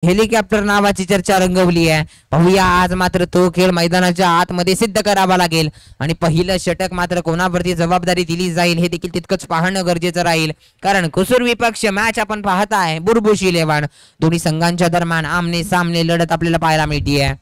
Helicopter नावाची चर्चा रंगवली आहे. पाहूया आज मात्र तो खेळ मैदानाच्या आतमध्ये सिद्ध करावा लागेल आणि पहिलं षटक मात्र कोणावरती जबाबदारी दिली जाईल हे देखील तितकंच पाहणं गरजेचं राहील. कारण कुसूर विपक्ष मॅच आपण पाहताय बुरबुशी 11 दोन्ही संघांच्या दरम्यान आमने सामने लढत आपल्याला पाहायला मिळतीये.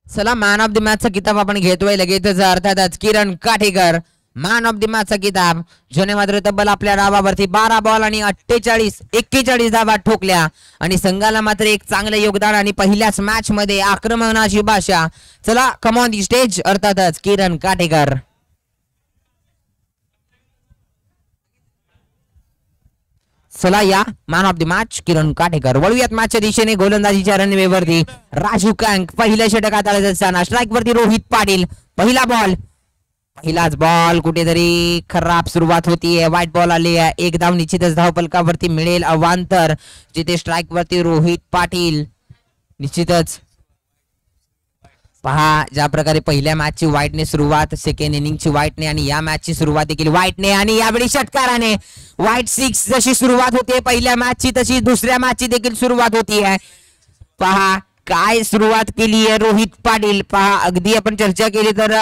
चला मॅन ऑफ द मॅचचा किताब आपण घेतोय लगेचच अर्थातच किरण काठेकर मॅन ऑफ द मॅचचा किताब ज्याने मात्र तब्बल आपल्या डावावरती 12 बॉल आणि 41 धावा ठोकल्या आणि संघाला मात्र एक चांगलं योगदान आणि पहिल्याच मॅच मध्ये आक्रमणाची भाषा. चला कम ऑन दी स्टेज अर्थातच किरण काठेकर. चला या मॅन ऑफ द मॅच किरण काठेकर. वळूयात मॅचच्या दिशेने गोलंदाजीच्या रणवेवरती राजू कंक पहिल्या षटकात आले असताना स्ट्राईक वरती रोहित पाटील. पहिलाच बॉल कुठेतरी खराब सुरुवात होतीये. व्हाईट बॉल आली आहे. एक धाव निश्चितच धावफलकावरती मिळेल अवांतर जिथे स्ट्राईक वरती रोहित पाटील. निश्चितच पहा ज्या प्रकारे पहिल्या मॅचची व्हाईटने सुरुवात सेकंड इनिंगची व्हाईटने आणि या मॅचची सुरुवात देखील व्हाईटने आणि यावेळी षटकाराने व्हाईट 6 जशी सुरुवात होते पहिल्या मॅचची तशी दुसऱ्या मॅचची देखील सुरुवात होती आहे. पहा काय सुरुवात केली आहे रोहित पाटील. पहा अगदी आपण चर्चा केली तर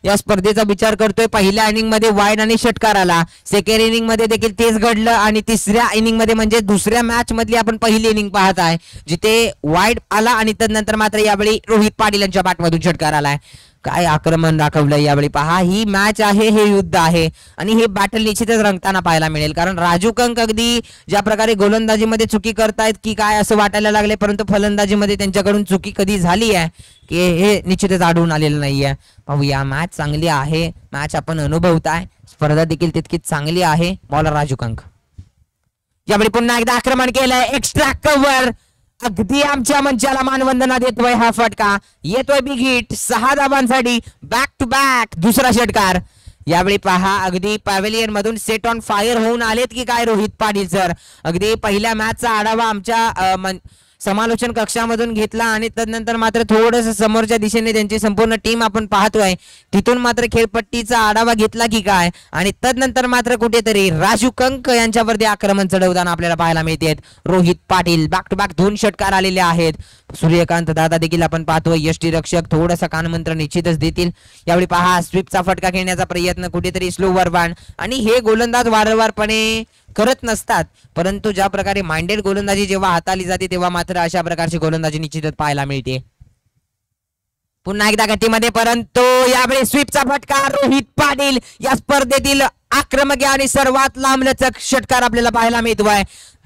या स्पर्धेचा विचार करतोय पहिल्या इनिंग मध्ये वाईड आणि षटकार आला. सेकंड इनिंग मध्ये देखील तेच घडलं आणि तिसऱ्या इनिंग मध्ये म्हणजे दुसऱ्या मॅच मधली आपण पहिली इनिंग पाहत आहे जिथे वाईड आला आणि त्यानंतर मात्र यावेळी रोहित पाटील यांच्या बॅटमधून षटकार आलाय. काय आक्रमण दाखवलं यावेळी. पहा ही मॅच आहे हे युद्ध आहे आणि हे बॅटल निश्चितच रंगताना पाहायला मिळेल. कारण राजू कंक अगदी ज्या प्रकारे गोलंदाजीमध्ये चुकी करतायत की काय असं वाटायला लागले परंतु फलंदाजीमध्ये त्यांच्याकडून चुकी कधी झाली आहे की हे निश्चितच आढळून आलेलं नाहीये. पाहूया मॅच चांगली आहे. मॅच आपण अनुभवताय. स्पर्धा देखील तितकीच चांगली आहे. बॉलर राजू कंक यावेळी पुन्हा एकदा आक्रमण केलंय. एक्स्ट्रा कव्हर अगदी आमच्या मंचाला मानवंदना देतोय. हा फटका येतोय बिग हिट 6 धावांसाठी बॅक टू बॅक दुसरा षटकार. यावेळी पहा अगदी पॅव्हेलियन मधून सेट ऑन फायर होऊन आलेत की काय रोहित पाटील सर. अगदी पहिल्या मॅचचा आढावा आमच्या समालोचन कक्षामधून घेतला आणि तदनंतर मात्र थोडस समोरच्या दिशेने त्यांची संपूर्ण टीम आपण पाहतोय तिथून मात्र खेळपट्टीचा आढावा घेतला की काय आणि तदनंतर मात्र कुठेतरी राजू कंक यांच्यावरती आक्रमण चढवताना आपल्याला पाहायला मिळते. Rohit Patil back to back 2 षटकार आलेले आहेत. सूर्यकांत दादा देखील आपण पाहतोय यष्टीरक्षक थोडंसं कानमंत्र निश्चितच देतील. यावेळी पहा स्वीपचा फटका खेळण्याचा प्रयत्न कुठेतरी स्लोवर बाण आणि हे गोलंदाज वारंवारपणे करत नसतात परंतु ज्या प्रकारे माइंडेड गोलंदाजी जेव्हा हाताळली जाते तेव्हा मात्र अशा प्रकारची गोलंदाजी निश्चितच पाहायला मिळते. पुन्हा एकदा गतीमध्ये परंतु यावेळी स्वीपचा फटका रोहित पाटील या स्पर्धेतील आक्रमक आणि सर्वात लांबलचक षटकार आपल्याला पाहायला मिळतोय.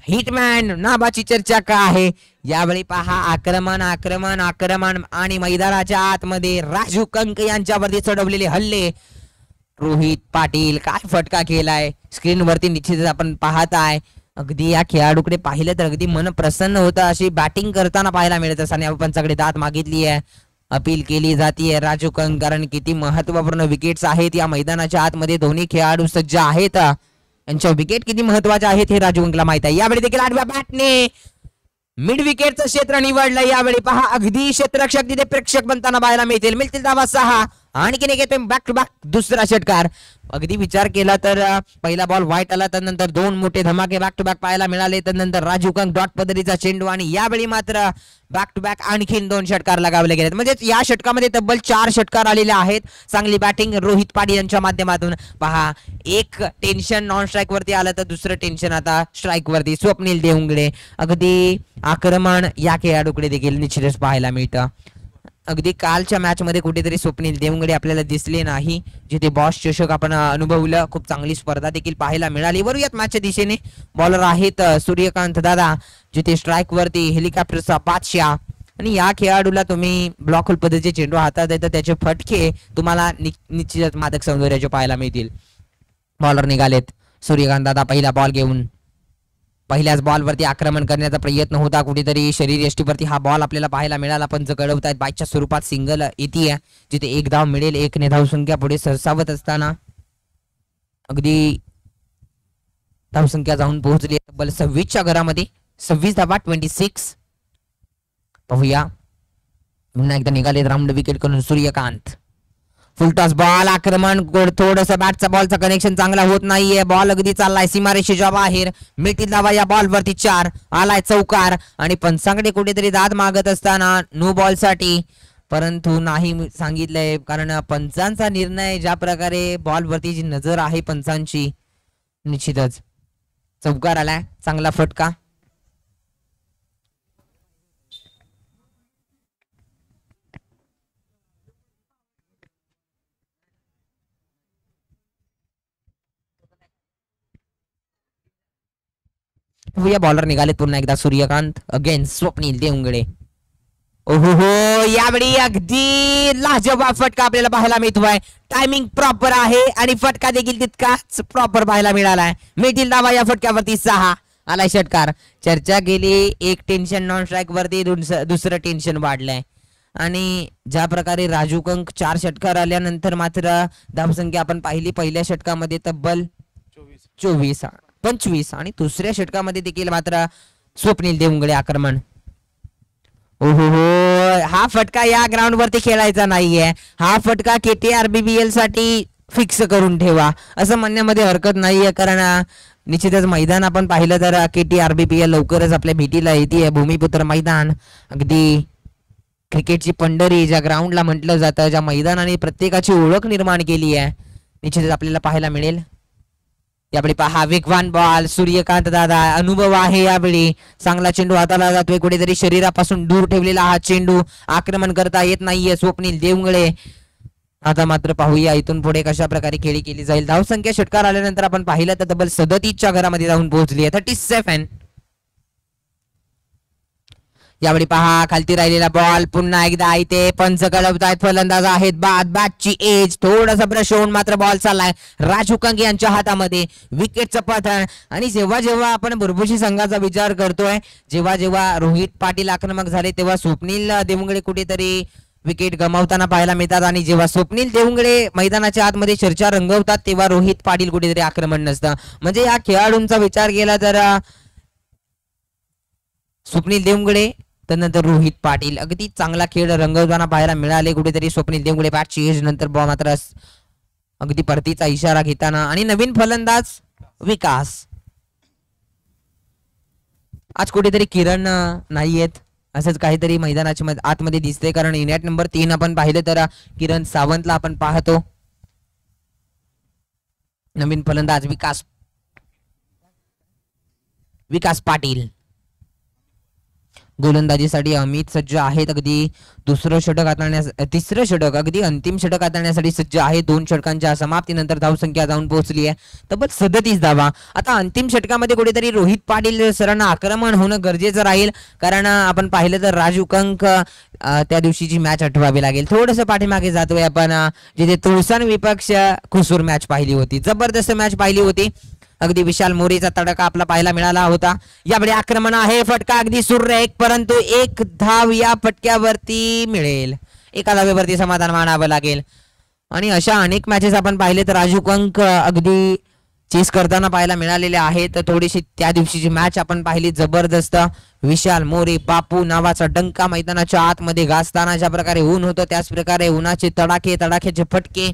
हिटमॅन नावाची चर्चा का आहे. यावेळी पहा आक्रमण आक्रमण आक्रमण आणि मैदानाच्या आतमध्ये राजू कंक यांच्यावरती चढवलेले हल्ले. रोहित पाटील काय फटका केलाय स्क्रीनवरती निश्चितच आपण पाहत आहे. अगदी या खेळाडूकडे पाहिलं तर अगदी मन प्रसन्न होतं. अशी बॅटिंग करताना पाहायला मिळत असताना पंचाकडे दाद मागितली आहे. अपील केली जाते राजू कंक कारण किती महत्वपूर्ण विकेट्स आहेत या मैदानाच्या आतमध्ये. दोन्ही खेळाडू सज्ज आहेत. यांच्या विकेट किती महत्वाच्या आहेत हे राजू कंकला माहित आहे. यावेळी देखील 8व्या बॅटने मिड विकेटचं क्षेत्र निवडलं. यावेळी पहा अगदी क्षेत्ररक्षक तिथे प्रेक्षक बनताना पाहायला मिळतील धावा 6 आणखीन एक येतोय बॅक टू बॅक दुसरा षटकार. अगदी विचार केला तर पहिला बॉल व्हाईट आला त्यानंतर 2 मोठे धमाके बॅक टू बॅक पाहायला मिळाले. त्यानंतर राजू कंक डॉट पद्धतीचा चेंडू आणि यावेळी मात्र बॅक टू बॅक आणखीन 2 षटकार लगावले गेलेत. म्हणजे या षटकामध्ये तब्बल 4 षटकार आलेले आहेत. चांगली बॅटिंग रोहित पाटील यांच्या माध्यमातून. पहा एक टेन्शन नॉन स्ट्राईक वरती आलं तर दुसरं टेन्शन आता स्ट्राईक वरती. स्वप्नील देवंगडे अगदी आक्रमण या खेळाडूकडे देखील निश्चितच पाहायला मिळतं. अगदी कालच्या मॅच मध्ये कुठेतरी स्वप्नील देवंगडे आपल्याला दिसले नाही जिथे बॉस चषक आपण अनुभवलं. खूप चांगली स्पर्धा देखील पाहायला मिळाली. वरूयात मॅचच्या दिशेने बॉलर आहेत सूर्यकांत दादा जिथे स्ट्राईक वरती हेलिकॉप्टरचा बादशाह आणि या खेळाडूला तुम्ही ब्लॉक होल पद्धतीचे चेंडू हातात येतात त्याचे फटके तुम्हाला निश्चितच मादक सौंदर्याचे पाहायला मिळतील. बॉलर निघालेत. सूर्यकांत दादा पहिला बॉल घेऊन पहिल्याच बॉलवरती आक्रमण करण्याचा प्रयत्न होता. कुठेतरी शरीर यष्टीवरती हा बॉल आपल्याला पाहायला मिळाला पण कळवतायत बाईकच्या स्वरूपात सिंगल येते जिथे 1 धाव मिळेल. 1 ने धावसंख्या पुढे सरसावत असताना अगदी धावसंख्या जाऊन पोहोचली तब्बल 26च्या घरामध्ये. 26 धावा 26. पाहूया पुन्हा एकदा निघाले राऊंड विकेट करून सूर्यकांत. फुलटॉस बॉल आक्रमण थोडस बॅटचा बॉलचा कनेक्शन चांगला होत नाहीये. बॉल अगदी चाललाय सीमारेषेच्या बाहेर. मिळतील धावा या बॉल वरती 4. आलाय चौकार आणि पंचांकडे कुठेतरी दाद मागत असताना नो बॉल साठी, परंतु नाही सांगितलंय कारण पंचांचा निर्णय ज्या प्रकारे बॉल वरती जी नजर आहे पंचांची, निश्चितच चौकार आलाय. चांगला फटका. या बॉलर निघाले पुन्हा एकदा सूर्यकांत अगेन्स्ट स्वप्नील देवंगडे. ओहो हो, यावेळी अगदी लाजवाब फटका आपल्याला पाहायला मिळतोय. टायमिंग प्रॉपर आहे आणि फटका देखील तितकाच प्रॉपर पाहायला मिळालाय. मिळतील धावा या फटक्यावरती 6. आलाय षटकार. चर्चा गेली एक टेन्शन नॉन स्ट्राईक वरती, दुसरं टेन्शन वाढलंय आणि ज्या प्रकारे राजू कंक 4 षटकार आल्यानंतर मात्र धावसंख्या आपण पाहिली पहिल्या षटकामध्ये तब्बल 25 आणि दुसऱ्या षटकामध्ये देखील मात्र स्वप्नील देवंगडे आक्रमण. ओहो हो, हा फटका या ग्राउंड वरती खेळायचा नाहीये. हा फटका KTRBBL साठी फिक्स करून ठेवा असं म्हणण्यामध्ये हरकत नाहीये, कारण निश्चितच मैदान आपण पाहिलं तर KTRBBL लवकरच आपल्या भेटीला येते. भूमिपुत्र मैदान अगदी क्रिकेटची पंढरी ज्या ग्राउंडला म्हटलं जातं, ज्या मैदानाने प्रत्येकाची ओळख निर्माण केली आहे, निश्चितच आपल्याला पाहायला मिळेल. यावेळी पहा वेगवान बॉल. सूर्यकांत दादा अनुभव आहे यावेळी. चांगला चेंडू हाताला जातोय. कुठेतरी शरीरापासून दूर ठेवलेला हा चेंडू. आक्रमण करता येत नाहीये स्वप्नील देवंगडे. आता मात्र पाहूया इथून पुढे कशा प्रकारे खेळी केली जाईल. धावसंख्या षटकार आल्यानंतर आपण पाहिलं तर तब्बल 37च्या घरामध्ये जाऊन पोहोचली आहे. 37. यावेळी पहा खालती राहिलेला बॉल पुन्हा एकदा इथे पंच कळवतायत. फलंदाज आहेत बॅटची एज थोडासा ब्रश होऊन मात्र बॉल चाललाय राजू कंक यांच्या हातामध्ये. विकेटचं पतन. आणि जेव्हा जेव्हा आपण बुरबुशी संघाचा विचार करतोय, जेव्हा जेव्हा रोहित पाटील आक्रमक झाले तेव्हा स्वप्नील देवंगडे कुठेतरी विकेट गमावताना पाहायला मिळतात आणि जेव्हा स्वप्नील देवंगडे मैदानाच्या आतमध्ये चर्चा रंगवतात तेव्हा रोहित पाटील कुठेतरी आक्रमण नसतं. म्हणजे या खेळाडूंचा विचार केला तर स्वप्नील देवंगडे त्यानंतर रोहित पाटील अगदी चांगला खेळ रंगवताना पाहायला मिळाले. कुठेतरी स्वप्नील देवंगडे बॅटची एज नंतर बॉल मात्र अगदी परतीचा इशारा घेताना. आणि नवीन फलंदाज विकास. आज कुठेतरी किरण नाहीयेत असंच काहीतरी मैदानाच्या आतमध्ये दिसते, कारण इनिट नंबर 3 आपण पाहिलं तर किरण सावंतला आपण पाहतो. नवीन फलंदाज विकास पाटील. गोलंदाजीसाठी अमित सज्ज आहेत. अगदी तिसरं षटक अगदी अंतिम षटक हाताळण्यासाठी सज्ज आहे. 2 षटकांच्या समाप्तीनंतर धावसंख्या जाऊन पोहोचली आहे तब्बल 37 धावा. आता अंतिम षटकामध्ये कुठेतरी रोहित पाटील सरांना आक्रमण होणं गरजेचं राहील, कारण आपण पाहिलं तर राजू कंक त्या दिवशीची मॅच आठवावी लागेल. थोडंसं पाठीमागे जातोय आपण, जिथे तुळसान विपक्ष कुसूर मॅच पाहिली होती. जबरदस्त मॅच पाहिली होती. अगदी विशाल मोरेचा तडका आपला पाहायला मिळाला होता. यावेळी आक्रमण आहे. फटका अगदी सुरेख, परंतु 1 धाव या फटक्यावरती मिळेल. 1 धावेवरती समाधान मानावं लागेल. आणि अशा अनेक मॅचेस आपण पाहिले तर राजू कंक अगदी चेस करताना पाहायला मिळालेले आहेत. थोडीशी त्या दिवशीची मॅच आपण पाहिली जबरदस्त. विशाल मोरे बापू नावाचा डंका मैदानाच्या आतमध्ये घासताना ज्या प्रकारे ऊन होतं त्याच प्रकारे उन्हाचे तडाख्याचे फटके.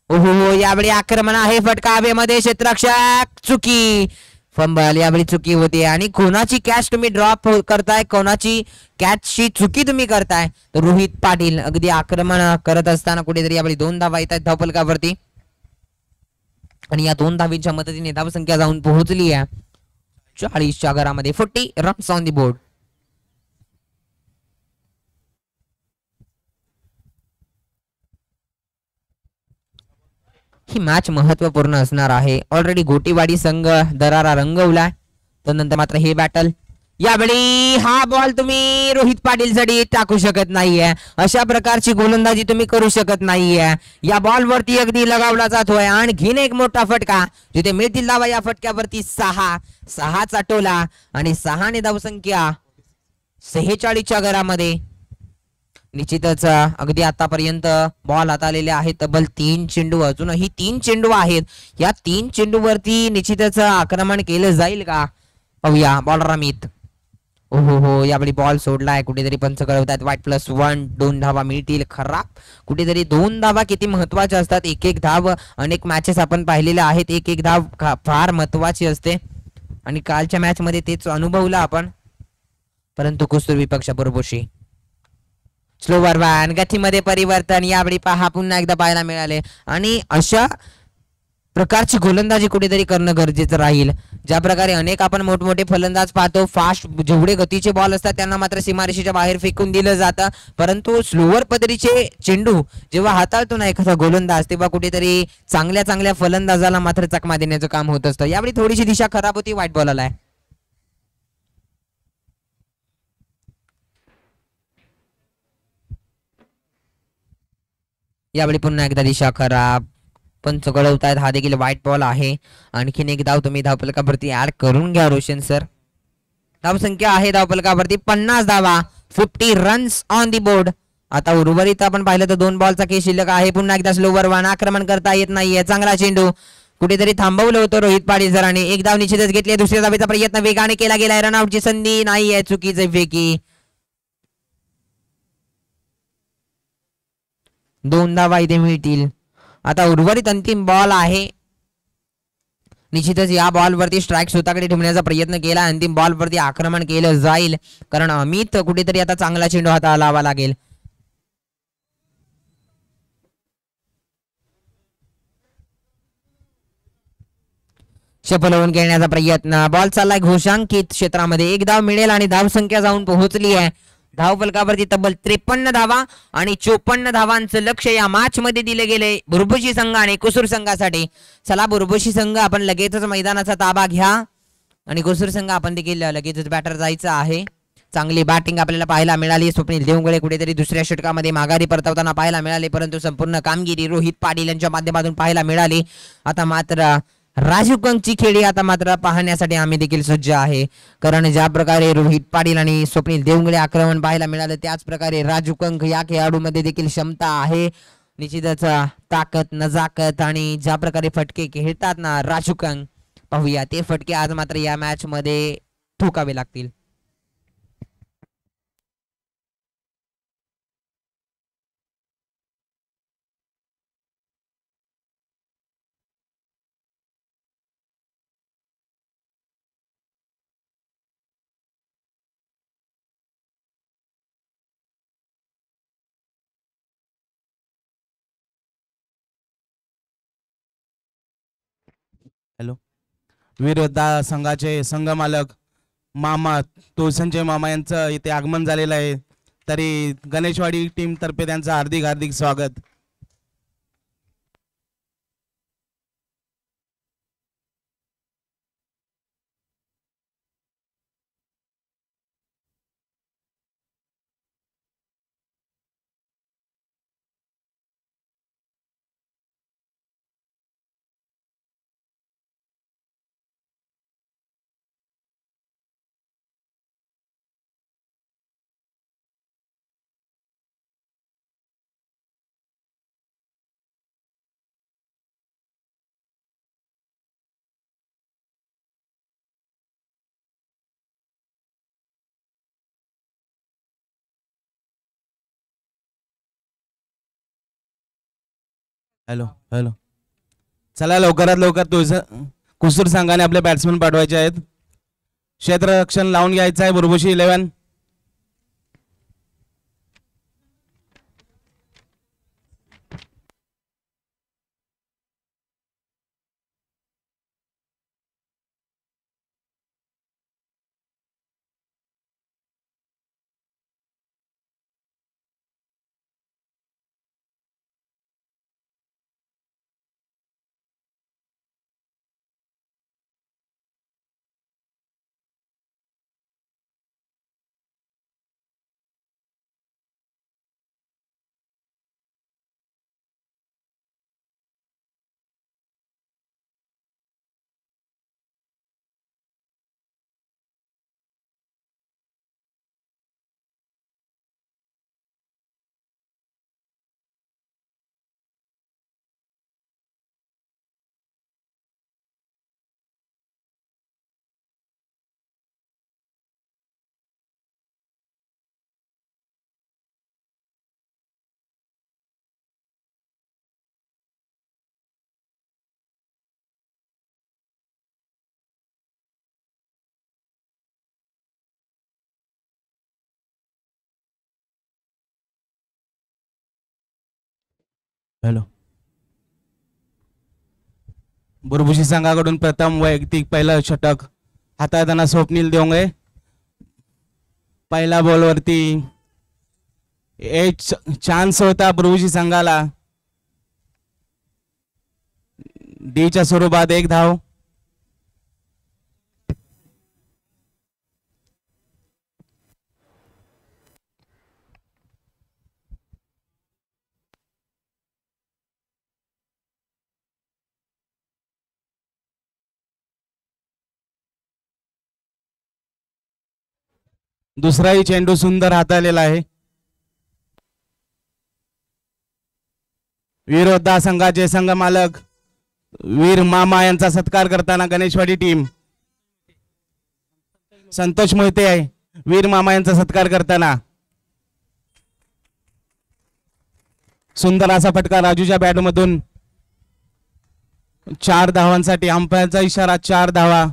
ओहो, यावेळी आक्रमण आहे. फटका हवेमध्ये. क्षेत्ररक्षक चुकी. फंबल. यावेळी चुकी होते आणि कोणाची कॅच तुम्ही ड्रॉप करताय, कोणाची कॅचची चुकी तुम्ही करताय, तर रोहित पाटील अगदी आक्रमण करत असताना कुठेतरी यावेळी 2 धावा येतात धावफलकावरती आणि या 2 धावींच्या मदतीने धावसंख्या जाऊन पोहोचली आहे 40च्या घरामध्ये. 40 runs on the board. He match महत्वपूर्ण असणार आहे. ऑलरेडी गोटीवाडी संघ दरारा रंगवलाय. त्यानंतर मात्र हे बॅटल. यावेळी हा बॉल तुम्ही रोहित पाटील साठी टाकू शकत नाहीये. अशा प्रकारची गोलंदाजी तुम्ही करू शकत नाहीये. या बॉल वरती अगदी लगावला जातोय. आणखीन एक मोठा फटका जिथे मिळतील धावा या फटक्यावरती 6चा टोला आणि 6ने धावसंख्या 46च्या घरामध्ये. निश्चितच अगदी आतापर्यंत बॉल हाताळलेले आहेत तब्बल 3 चेंडू. अजूनही 3 चेंडू आहेत. या 3 चेंडूवरती निश्चितच आक्रमण केलं जाईल का पाहूया. बॉलर अमित. हो, यावेळी बॉल सोडलाय कुठेतरी पंच कळवतात. वाईट +1, 2 धावा मिळतील. खराब कुठेतरी 2 धावा किती महत्वाच्या असतात. एक एक धाव अनेक मॅचेस आपण पाहिलेल्या आहेत. एक एक धाव फार महत्वाची असते आणि कालच्या मॅच मध्ये तेच अनुभवलं आपण. परंतु कुस्तुर विपक्ष बरोबरशी स्लोवर वॅन गतीमध्ये परिवर्तन यावेळी पहा पुन्हा एकदा पाहायला मिळाले आणि अशा प्रकारची गोलंदाजी कुठेतरी करणं गरजेचं राहील. ज्या प्रकारे अनेक आपण मोठमोठे फलंदाज पाहतो, फास्ट जेवढे गतीचे बॉल असतात त्यांना मात्र सीमारेषेच्या बाहेर फेकून दिलं जातं. परंतु स्लोवर पदरीचे चेंडू जेव्हा हाताळतो ना एखादा गोलंदाज, तेव्हा कुठेतरी चांगल्या चांगल्या फलंदाजाला मात्र चकमा देण्याचं काम होत असतं. यावेळी थोडीशी दिशा खराब होती व्हाईट बॉलला. यावेळी पुन्हा एकदा दिशा खराब. पंच कळवतायत हा देखील व्हाईट बॉल आहे. आणखीन एक धाव तुम्ही धावफलकावरती ऍड करून घ्या रोशन सर. धावसंख्या आहे धावफलकावरती 50 धावा, 50 रन्स ऑन दी बोर्ड. आता उर्वरित आपण पाहिलं तर 2 बॉलचा खेळ शिल्लक आहे. पुन्हा एकदा स्लोवर वन आक्रमण करता येत नाहीये. चांगला चेंडू कुठेतरी थांबवलं होतं रोहित पाटील सरांनी. एक धाव निश्चितच घेतली. दुसऱ्या धावेचा प्रयत्न वेगाने केला गेलाय. रनआउटची संधी नाहीये. चुकीचे फेकी. 2 धावा इथे मिळतील. आता उर्वरित अंतिम बॉल आहे. निश्चितच या बॉलवरती स्ट्राईक स्वतःकडे ठेवण्याचा प्रयत्न केला. अंतिम बॉलवरती आक्रमण केलं जाईल कारण अमित कुठेतरी आता चांगला चेंडू हाताला लावा लागेल. सफल होऊन खेळण्याचा प्रयत्न. बॉल चाललाय घोषांकित क्षेत्रामध्ये. एक धाव मिळेल आणि धाव संख्या जाऊन पोहोचली आहे धाव फलकावरती तब्बल 53 धावा आणि 54 धावांचं लक्ष या मॅच मध्ये दिले गेले बुरबुशी संघ आणि कुसूर संघासाठी. चला बुरबुशी संघ आपण लगेचच मैदानाचा ताबा घ्या आणि कुसूर संघ आपण देखील लगेचच बॅटर जायचं आहे. चांगली बॅटिंग आपल्याला पाहायला मिळाली. स्वप्नील देवगडे कुठेतरी दुसऱ्या षटकामध्ये माघारी परतवताना पाहायला मिळाले, परंतु संपूर्ण कामगिरी रोहित पाटील यांच्या माध्यमातून पाहायला मिळाली. आता मात्र राजू कंकची खेळी आता मात्र पाहण्यासाठी आम्ही देखील सज्ज आहे. कारण ज्या प्रकारे रोहित पाटील आणि स्वप्नील देवगडे आक्रमण पाहायला मिळालं, त्याच प्रकारे राजू कंक या खेळाडूमध्ये देखील क्षमता आहे. निश्चितच ताकद, नजाकत आणि ज्या प्रकारे फटके खेळतात ना राजू कंक, पाहूया ते फटके आज मात्र या मॅच मध्ये ठोकावे लागतील. हॅलो. विरोध संघाचे संघ मालक मामा तुळसंचे मामा यांचं इथे आगमन झालेलं आहे. तरी गणेशवाडी टीम तर्फे त्यांचं हार्दिक हार्दिक स्वागत. Hello hello. चला लवकरात लवकर कुसूर संघाने आपले बॅट्समन पाठवायचे आहेत. क्षेत्ररक्षण लावून घ्यायचं आहे बुरबुशी 11. हॅलो. बुरबुशी संघाकडून प्रथम वैयक्तिक पहिलं षटक हाताळताना स्वप्नील देवंगे. पहिल्या बॉलवरती एक चान्स होता बुरबुशी संघाला. डीच्या स्वरूपात 1 धाव. दुसराही चेंडू सुंदर हाताळलेला आहे. विरोधा संघाचे संघ मालक वीर मामा यांचा सत्कार करताना गणेशवाडी टीम. संतोष मोहिते आहे वीर मामा यांचा सत्कार करताना. सुंदर असा फटका राजूच्या बॅटमधून. 4 धावांसाठी अंपायरचा इशारा. 4 धावा.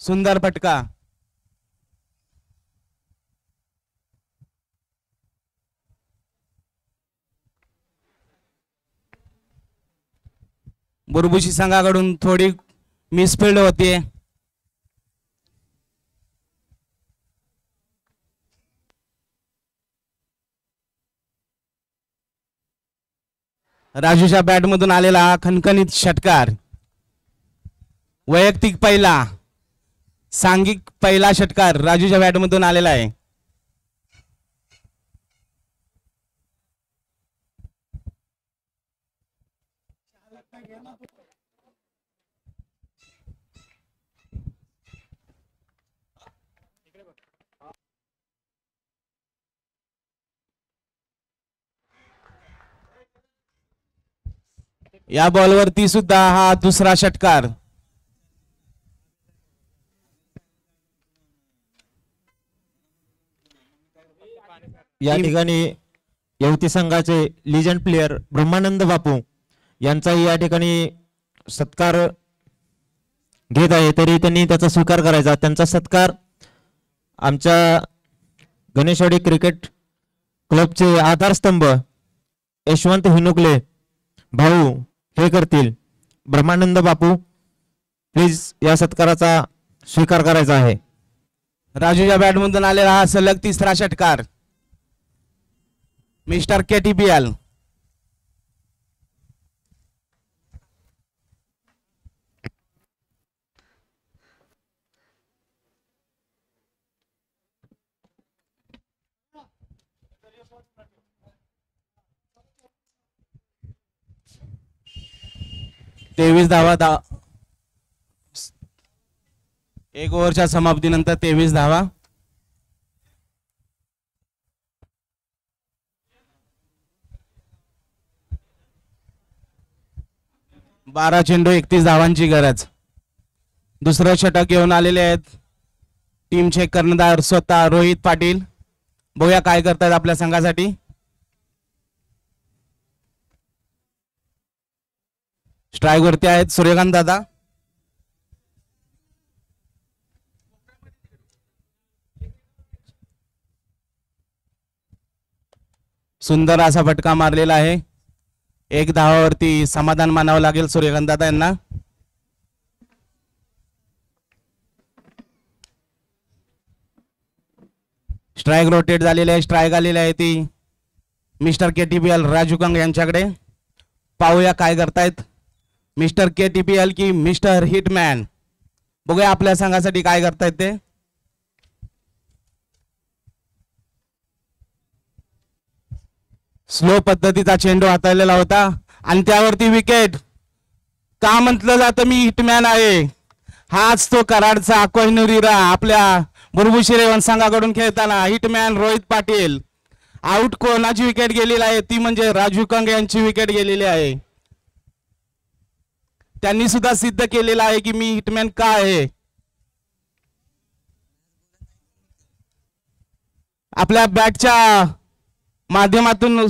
सुंदर फटका. बुरबुशी संघाकडून थोडी मिसफिल्ड होतीये. राजूच्या बॅटमधून आलेला खणखणीत षटकार. वैयक्तिक पहिला सांघिक पहिला षटकार राजूच्या बॅटमधून आलेला आहे. या बॉलवरती सुद्धा हा दुसरा षटकार. या ठिकाणी यवती संघाचे लिजंड प्लेयर ब्रह्मानंद बापू यांचाही या ठिकाणी सत्कार घेत आहे. तरी त्यांनी त्याचा स्वीकार करायचा. त्यांचा सत्कार आमच्या गणेशवाडी क्रिकेट क्लबचे आधारस्तंभ यशवंत हिनुकले भाऊ हे करतील. ब्रह्मानंद बापू प्लीज या सत्काराचा स्वीकार करायचा आहे. राजूच्या बॅटमधून आलेला हा सलग तिसरा षटकार. Mister KTPL. तेवीस धावा. 1 ओव्हरच्या समाप्तीनंतर 23 धावा. बारा चेंडू 31 धावांची गरज. दुसरं षटक घेऊन आलेले आहेत टीमचे कर्णधार स्वतः रोहित पाटील. बघूया काय करतात आपल्या संघासाठी. स्ट्राईक वरती आहेत सूर्यकांत दादा. सुंदर असा फटका मारलेला आहे. 1 धावावरती समाधान मानावं लागेल सूर्यकांत दादा यांना. स्ट्राईक रोटेट झालेली आहे. स्ट्राईक आलेली आहे ती मिस्टर KTPL राजू कंग यांच्याकडे. पाहूया काय करतायत मिस्टर KTPL की मिस्टर हिटमॅन. बघूया आपल्या संघासाठी काय करतायत ते. स्लो पद्धतीचा चेंडू हाताळलेला होता आणि त्यावरती विकेट. का म्हटलं जातं मी हिटमॅन आहे. हाच तो कराडचा कोहिनुरीरा आपल्या बुरबुशी रेवण संघाकडून खेळताना हिटमॅन रोहित पाटील. आउट कोणाची विकेट गेलेली आहे ती म्हणजे राजू कंग यांची विकेट गेलेली आहे. त्यांनी सुद्धा सिद्ध केलेलं आहे की मी हिटमॅन का आहे. आपल्या बॅटच्या माध्यमातून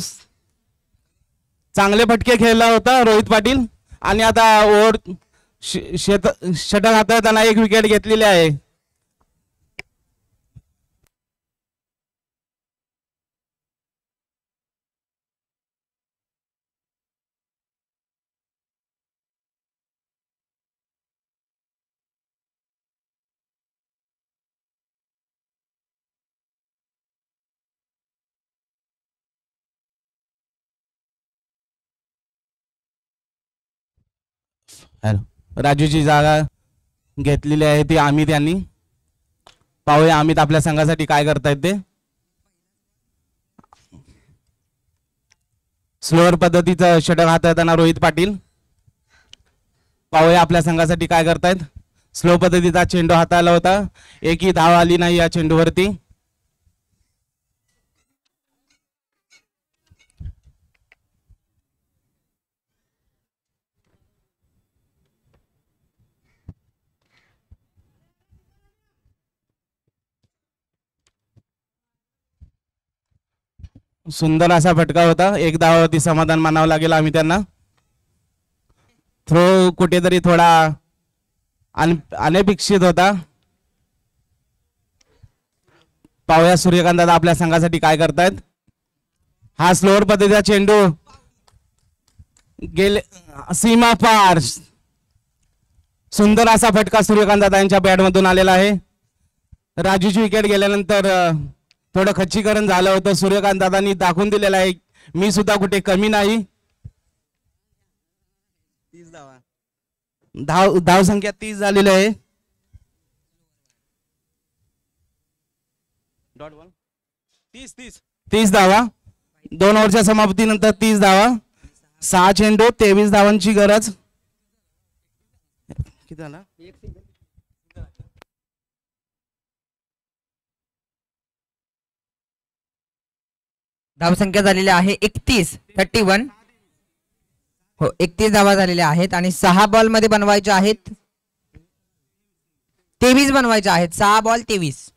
चांगले फटके खेळला होता रोहित पाटील आणि आता ओव्हर षटक हाताळताना 1 विकेट घेतलेली आहे. हॅलो राजूची जागा घेतलेली आहे ती अमित यांनी. पाहूया अमित आपल्या संघासाठी काय करतायत ते. स्लोअर पद्धतीचं षटक हाताळताना रोहित पाटील. पाहूया आपल्या संघासाठी काय करतायत. स्लो पद्धतीचा चेंडू हाताळला होता, एकही धाव आली नाही या चेंडूवरती. सुंदर असा फटका होता, एक धावावरती समाधान मानावं लागेल आम्ही त्यांना. थ्रो कुठेतरी थोडा अनपेक्षित होता. पाहूया सूर्यकांत दादा आपल्या संघासाठी काय करतायत. हा स्लोअर पद्धतीचा चेंडू गेले सीमा पार. सुंदर असा फटका सूर्यकांत दादा यांच्या बॅटमधून आलेला आहे. राजूची विकेट गेल्यानंतर थोडं खच्चीकरण झालं होतं. सूर्यकांत दादांनी दाखवून दिलेलं आहे मी सुद्धा कुठे कमी नाही. धाव संख्या 30 झालेली आहे. 30 धावा 2 ओव्हरच्या समाप्तीनंतर 30 धावा. 6 चेंडू 23 धावांची गरज. किती झाला. धावसंख्या झालेली आहे 31. हो 31 धावा झालेल्या आहेत आणि 6 बॉल मध्ये बनवायचे आहेत 23 बनवायचे आहेत. 6 बॉल 23.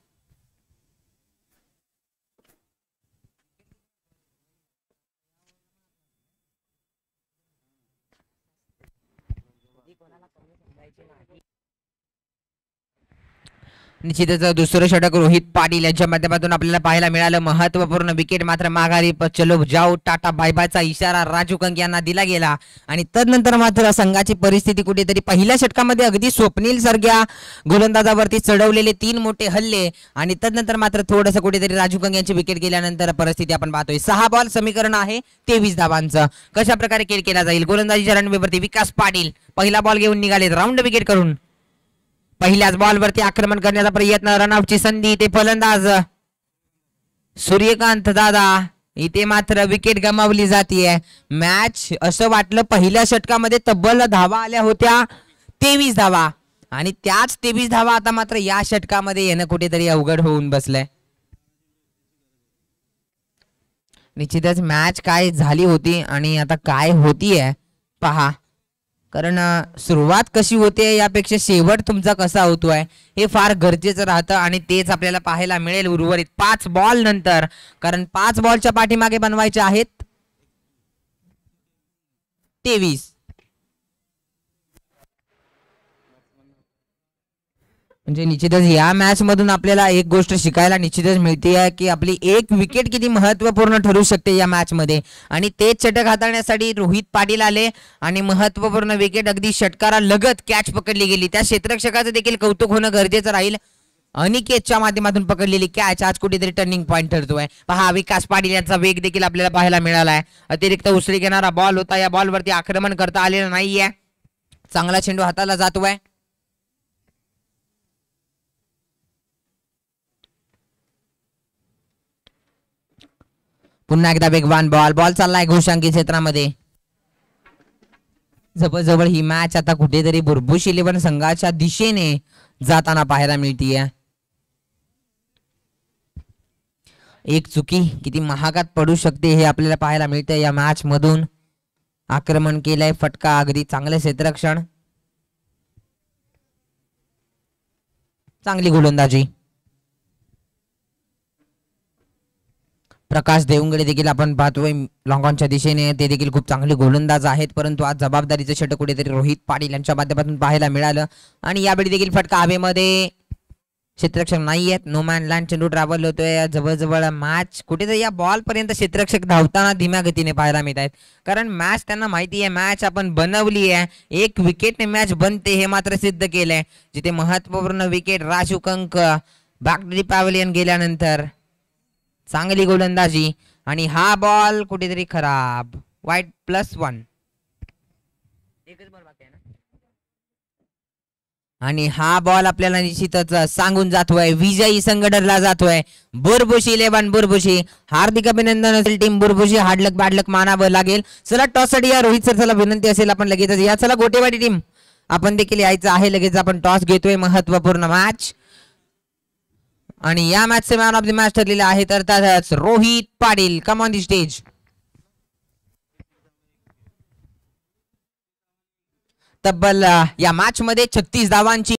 निश्चितच दुसरं षटक रोहित पाटील यांच्या माध्यमातून आपल्याला पाहायला मिळालं. महत्वपूर्ण विकेट मात्र माघारी. चलो जाऊ टाटा बाय बायचा इशारा राजू कंक यांना दिला गेला आणि तदनंतर मात्र संघाची परिस्थिती कुठेतरी पहिल्या षटकामध्ये अगदी स्वप्नील सारख्या गोलंदाजावरती चढवलेले 3 मोठे हल्ले आणि तदनंतर मात्र थोडंसं कुठेतरी राजू कंक यांची विकेट गेल्यानंतर परिस्थिती आपण पाहतोय. 6 बॉल समीकरण आहे 23 धावांचं. कशा प्रकारे खेळ केला जाईल. गोलंदाजीच्या रणभूमीवरती विकास पाटील पहिला बॉल घेऊन निघाले राऊंड विकेट करून. पहिल्याच बॉलवरती आक्रमण करण्याचा प्रयत्न. रनआउटची संधी. ते फलंदाज सूर्यकांत दादा इथे मात्र विकेट गमावली जाते. मॅच असं वाटलं पहिल्या षटकामध्ये तब्बल धावा आल्या होत्या 23 धावा आणि त्याच 23 धावा आता मात्र या षटकामध्ये येणं कुठेतरी अवघड होऊन बसलंय. निश्चितच मॅच काय झाली होती आणि आता काय होतीये पहा. कारण सुरुवात कशी होते यापेक्षा शेवट तुमचा कसा होतोय हे फार गरजेचं राहतं आणि तेच आपल्याला पाहायला मिळेल उर्वरित 5 बॉल नंतर. कारण 5 बॉलच्या पाठीमागे बनवायचे आहेत 23. म्हणजे निश्चितच या मॅच मधून आपल्याला एक गोष्ट शिकायला निश्चितच मिळते की आपली एक विकेट किती महत्वपूर्ण ठरू शकते या मॅच मध्ये. आणि तेच षटक हाताळण्यासाठी रोहित पाटील आले आणि महत्वपूर्ण विकेट अगदी षटकारा लगत कॅच पकडली गेली. त्या क्षेत्ररक्षकाचं देखील कौतुक होणं गरजेचं राहील. अनिकेतच्या माध्यमातून पकडलेली कॅच आज कुठेतरी टर्निंग पॉइंट ठरतोय. पहा विकास पाटील यांचा वेग देखील आपल्याला पाहायला मिळालाय. अतिरिक्त उसळी घेणारा बॉल होता. या बॉलवरती आक्रमण करता आलेलं नाहीये. चांगला चेंडू हाताला जातोय. पुन्हा एकदा वेगवान बॉल चाललाय घोषांकी क्षेत्रामध्ये. जवळजवळ ही मॅच आता कुठेतरी बुरबुश 11 संघाच्या दिशेने जाताना पाहायला मिळतीये. एक चुकी किती महागात पडू शकते हे आपल्याला पाहायला मिळतंय या मॅच मधून. आक्रमण केलंय फटका अगदी चांगले क्षेत्ररक्षण चांगली गोलंदाजी. प्रकाश देवंगडे देखील आपण पाहतोय लॉंगॉनच्या दिशेने. ते देखील खूप चांगले गोलंदाज आहेत परंतु आज जबाबदारीचं षटक कुठेतरी रोहित पाटील यांच्या माध्यमातून पाहायला मिळालं आणि यावेळी देखील फटका हवेमध्ये. क्षेत्ररक्षक नाही आहेत. नो मॅन लँड चेंडू ट्रॅव्हल होतोय. जवळजवळ मॅच कुठेतरी या बॉल पर्यंत क्षेत्ररक्षक धावताना धीम्या गतीने पाहायला मिळत आहेत. कारण मॅच त्यांना माहिती आहे मॅच आपण बनवली आहे. एक विकेटने मॅच बनते हे मात्र सिद्ध केलंय. जिथे महत्वपूर्ण wicket Raju Kank back pavilion गेल्यानंतर चांगली गोलंदाजी आणि हा बॉल कुठेतरी खराब. वाईट +1. एकच बॉल बाकी आहे ना. आणि हा बॉल आपल्याला निश्चितच सांगून जातोय विजयी संघ ठरला जातोय बुरबुशी 11 बुरबुशी. हार्दिक अभिनंदन असेल टीम बुरबुशी. हार्डलक बॅडलक मानावं लागेल. चला टॉस साठी या रोहित सर चला विनंती असेल आपण लगेचच या. चला गोटेवाडी टीम आपण देखील यायचं आहे. लगेच आपण टॉस घेतोय. महत्वपूर्ण मॅच आणि या मॅचचे मॅन ऑफ द मॅच ठरलेले आहे तर त्याच Rohit Patil. Come on the stage. तब्बल या मॅच मध्ये 36 धावांची